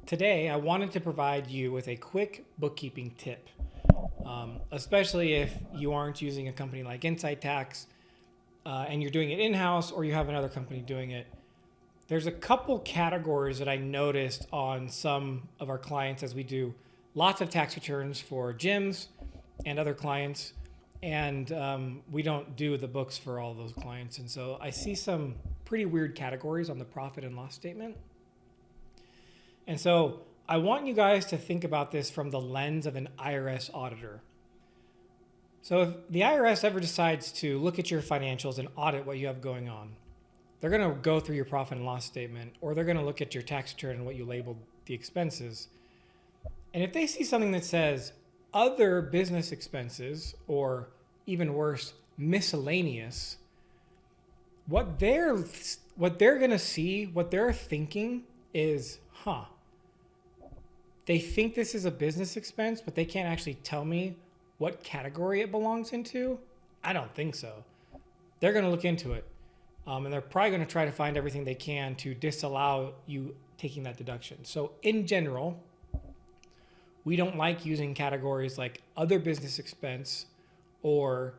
Today, I wanted to provide you with a quick bookkeeping tip, especially if you aren't using a company like Incite Tax and you're doing it in-house or you have another company doing it. There's a couple categories that I noticed on some of our clients as we do lots of tax returns for gyms and other clients, and we don't do the books for all those clients. And so I see some pretty weird categories on the profit and loss statement. And so I want you guys to think about this from the lens of an IRS auditor. So if the IRS ever decides to look at your financials and audit what you have going on, they're going to go through your profit and loss statement, or they're going to look at your tax return and what you labeled the expenses. And if they see something that says other business expenses, or even worse, miscellaneous, what they're going to see, what they're thinking is, they think this is a business expense, but they can't actually tell me what category it belongs into. I don't think so. They're going to look into it. And they're probably going to try to find everything they can to disallow you taking that deduction. So in general, we don't like using categories like other business expense or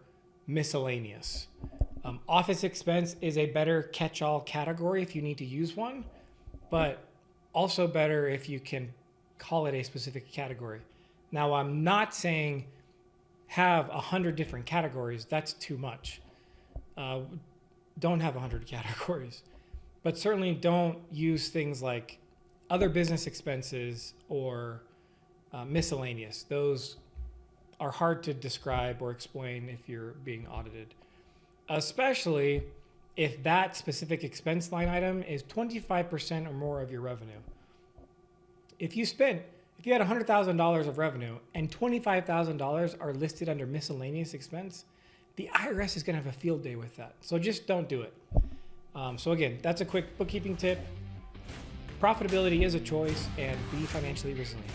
miscellaneous. Office expense is a better catch-all category if you need to use one, but also better if you can call it a specific category. Now, I'm not saying have 100 different categories. That's too much. Don't have 100 categories, but certainly don't use things like other business expenses or miscellaneous. Those are hard to describe or explain if you're being audited, especially if that specific expense line item is 25% or more of your revenue. If you had $100,000 of revenue and $25,000 are listed under miscellaneous expense, the IRS is going to have a field day with that. So just don't do it. So again, that's a quick bookkeeping tip. Profitability is a choice, and be financially resilient.